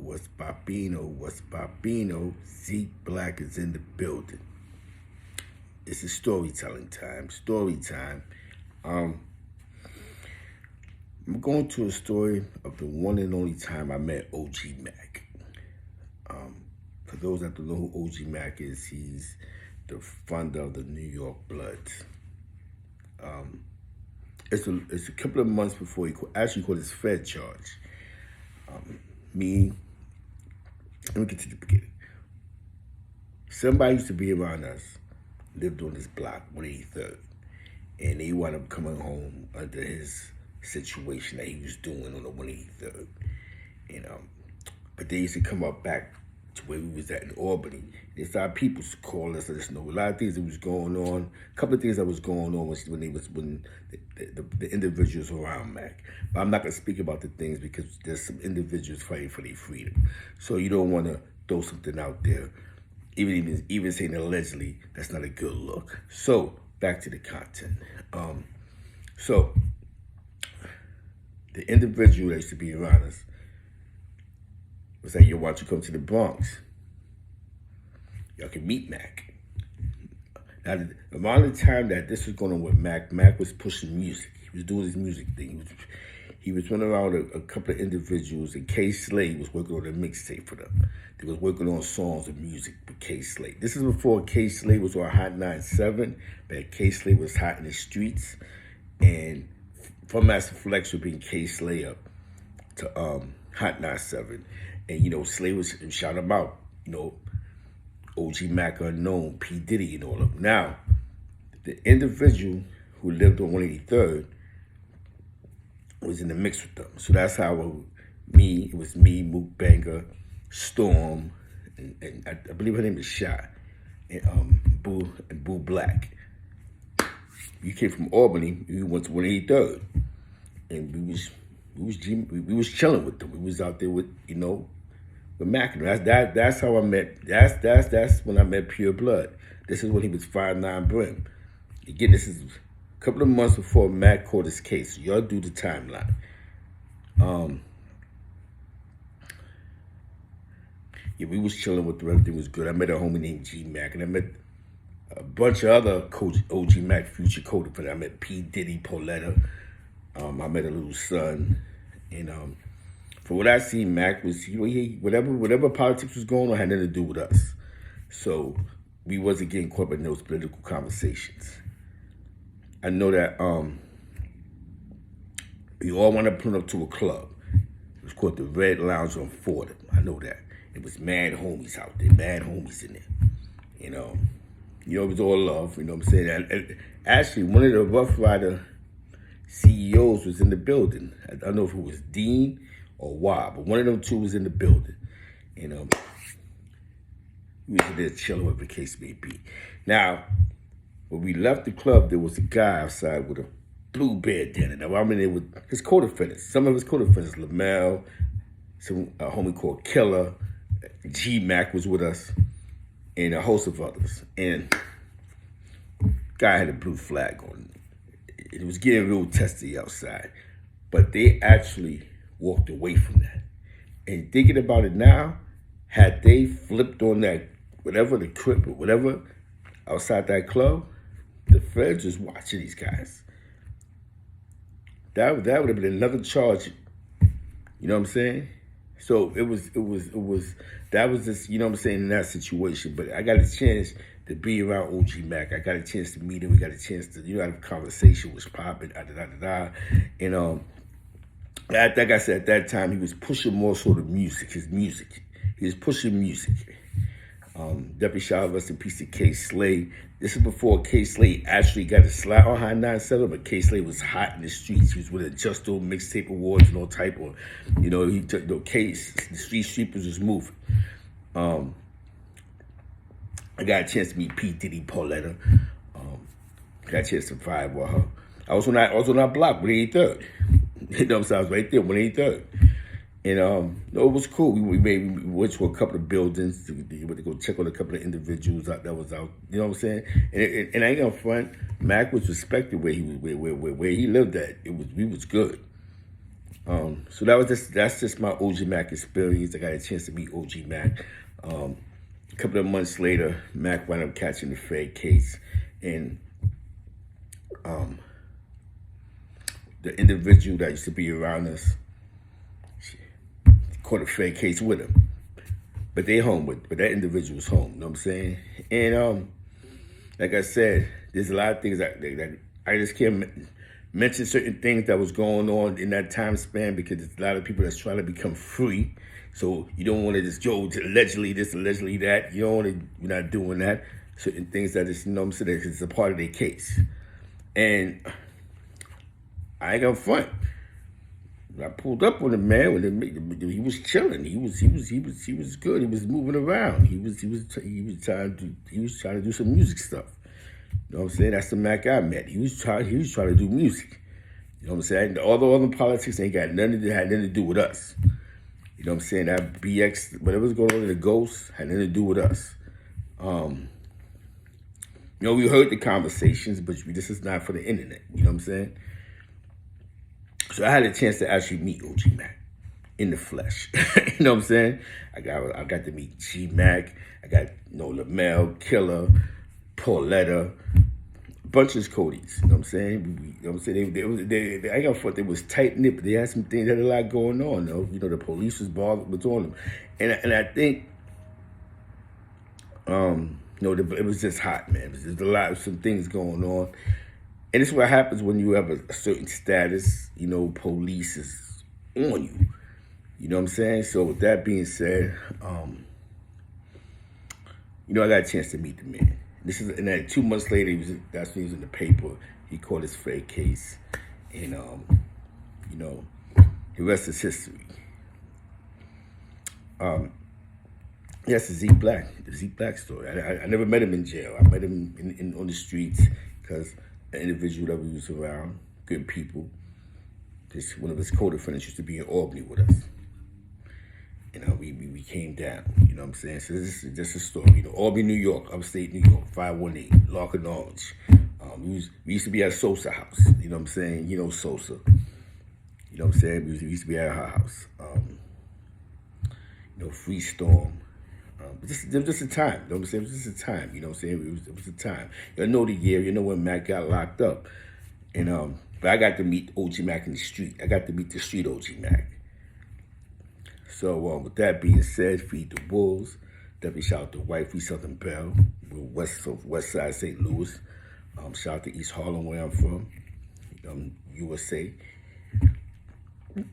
What's Papino? What's Papino? Zeke Black is in the building. This is storytelling time. Story time. Um, I'm going to a story of the one and only time I met OG Mack. For those that don't know who OG Mack is, he's the founder of the New York Bloods. It's a couple of months before he actually caught his Fed charge. Let me get to the beginning. Somebody used to be around us, lived on this block, 183rd, and they wound up coming home under his situation that he was doing on the 183rd. But they used to come up back to where we was at in Albany. It's our people to call us, let us know a lot of things that was going on. A couple of things that was going on when the individuals were around Mac. But I'm not gonna speak about the things because there's some individuals fighting for their freedom. So you don't want to throw something out there, even saying allegedly. That's not a good look. So back to the content. So the individual that used to be around us was like, yo, why don't you come to the Bronx? Y'all can meet Mac. Now, around the time that this was going on with Mac, Mac was pushing music. He was doing his music thing. He was running around a couple of individuals, and K Slade was working on a mixtape for them. They was working on songs and music with K Slade. This is before K Slade was on Hot 97, but K Slade was hot in the streets. And from Master Flex would bring K Slade up to Hot 97. And, Slade was shouting him out, OG Mack Unknown, P. Diddy, and all of them. Now, the individual who lived on 183rd was in the mix with them. So that's how it was me, Mook Banger, Storm, and I believe her name is Shot, and Boo Black. We came from Albany, we went to 183rd, and we was chilling with them. We was out there with Mac. That's how I met. That's when I met Pure Blood. This is when he was 5'9" Brim. Again, this is a couple of months before Mac caught his case. So y'all do the timeline. We was chilling with them. Everything was good. I met a homie named G Mac, and I met a bunch of other OG Mac future co-defendants. I met P. Diddy, Pauletta. I met a little son, and for what I see, Mac was whatever politics was going on had nothing to do with us. So we wasn't getting caught up in those political conversations. I know that we all wound up pulling up to a club. It was called the Red Lounge on Fordham. I know that. It was mad homies out there, mad homies in there. It was all love, you know what I'm saying? And actually, one of the Rough Rider CEOs was in the building. I don't know if it was Dean or Wob, but one of them two was in the building. We was there chilling, whatever the case may be. Now, when we left the club, there was a guy outside with a blue bandana. Now, I'm in there with his co-defendants. Some of his co-defendants, Lamel, a homie called Killer, G Mac was with us, and a host of others. And guy had a blue flag on. It was getting real testy outside. But they actually walked away from that. And thinking about it now, had they flipped on that, whatever, the crib or whatever, outside that club, the feds was watching these guys. That would have been another charge. You know what I'm saying? So it was just, you know what I'm saying, in that situation. But I got a chance to be around OG Mack. I got a chance to meet him. We got a chance to, have a conversation, was popping, And like I said, at that time, he was pushing more sort of music, his music. He was pushing music. Deputy shout out, rest in peace to K Slade. This is before K Slade actually got a slot on High 97, but K Slade was hot in the streets. He was with a Justo Mixtape Awards and all type of, he took the case. The street sweepers was moving. I got a chance to meet P. Diddy, Pauletta. Got a chance to vibe with her. I was on that block, 183rd. You know what I'm saying? I was right there, 183rd. And it was cool. We went to a couple of buildings to go check on a couple of individuals that was out. You know what I'm saying? And I ain't gonna front. Mac was respected where he lived at. We was good. So that's just my OG Mack experience. I got a chance to meet OG Mack. A couple of months later, Mack wound up catching the Fed case, and the individual that used to be around us caught a Fed case with him. But but that individual's home, you know what I'm saying? And like I said, there's a lot of things that I just can't mention certain things that was going on in that time span because there's a lot of people that's trying to become free. So you don't want to just go to allegedly this, allegedly that. You don't want to, you're not doing that. Certain things that is, you know what I'm saying, it's a part of their case. And I ain't gonna front. I pulled up on the man when he was chilling. He was good. He was moving around. He was trying to do some music stuff. You know what I'm saying? That's the Mack I met. He was trying to do music. You know what I'm saying? All the other politics ain't got nothing to do with us. You know what I'm saying? That BX, whatever's going on in the Ghost, had nothing to do with us. You know, we heard the conversations, but this is not for the internet. You know what I'm saying? So I had a chance to actually meet OG Mack in the flesh. You know what I'm saying? I got to meet G Mack. I got Lamel, Killer, Pauletta, a bunch of Codys. You know what I'm saying? You know what I'm saying? I got thought they was tight knit, but they had some things that had a lot going on. Though. You know, the police was on them, and I think, it was just hot, man. There's a lot of some things going on. And it's what happens when you have a certain status, police is on you. You know what I'm saying? So with that being said, I got a chance to meet the man. And then 2 months later, that's when he was in the paper. He caught his Fed case. And, the rest is history. That's the Z Black story. I never met him in jail. I met him on the streets because an individual that we was around, good people. One of his co-defendants used to be in Albany with us. We came down, you know what I'm saying? So this is just a story. Albany, New York, upstate New York, 518, Lock and Orange. We used to be at Sosa house, you know what I'm saying? Sosa. You know what I'm saying? We used to be at her house. Free Storm. It was just a time, you know what I'm saying? It was just a time, you know what I'm saying? It was a time. You know the year, you know when Mack got locked up. And but I got to meet OG Mack in the street. I got to meet the street OG Mack. So with that being said, feed the wolves. Definitely shout out to Wifey Southern Bell. We're west side St. Louis. Shout out to East Harlem where I'm from. USA.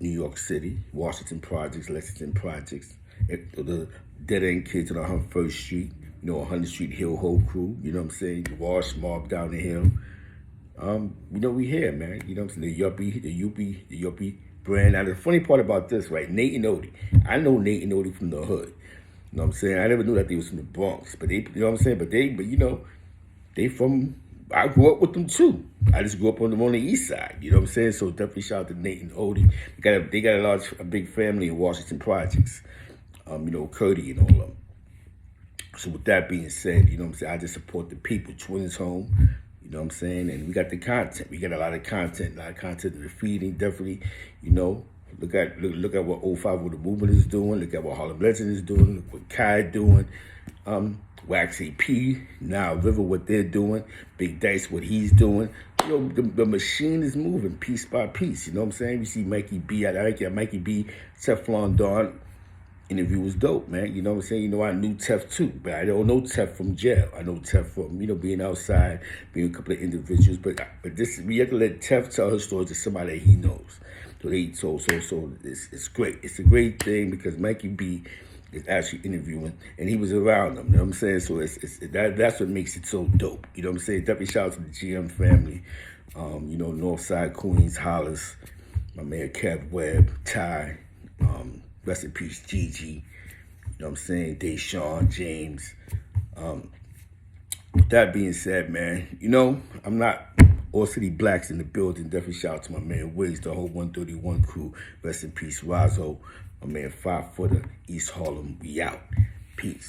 New York City. Washington Projects, Lexington Projects. The Dead End Kids on 101st Street. 100th Street Hill Whole Crew. You know what I'm saying? The Wash Mob down the hill. We here, man. You know what I'm saying? The Yuppie brand. Now, the funny part about this, right? Nate and Odie. I know Nate and Odie from the hood. You know what I'm saying? I never knew that they was from the Bronx. But they, you know what I'm saying? But they from, I grew up with them too. I just grew up on the east side. You know what I'm saying? So definitely shout out to Nate and Odie. They got a big family in Washington Projects. Curdy and all of them. So with that being said, you know what I'm saying? I just support the people. Twins home. You know what I'm saying? And we got the content. We got a lot of content that we're feeding, definitely. Look at what 05 with the movement is doing. Look at what Harlem Legend is doing. Look what Kai doing. Wax AP, now River, what they're doing. Big Dice, what he's doing. The machine is moving piece by piece. You know what I'm saying? We see Mikey B. I like that Mikey B. Teflon Don interview was dope, man. You know what I'm saying? I knew Tef too, but I don't know Tef from jail. I know Tef from, being outside, being a couple of individuals. But we have to let Tef tell her story to somebody that he knows. So it's great. It's a great thing because Mikey B is actually interviewing, and he was around them. You know what I'm saying? So that's what makes it so dope. You know what I'm saying? Definitely shout out to the GM family. Northside Queens, Hollis, my man Kev Webb, Ty. Rest in peace, Gigi. You know what I'm saying? Deshaun, James. With that being said, man, I'm not All City Blacks in the building. Definitely shout out to my man Wiz, the whole 131 crew. Rest in peace, Razzo. My man 5 Footer, East Harlem. We out. Peace.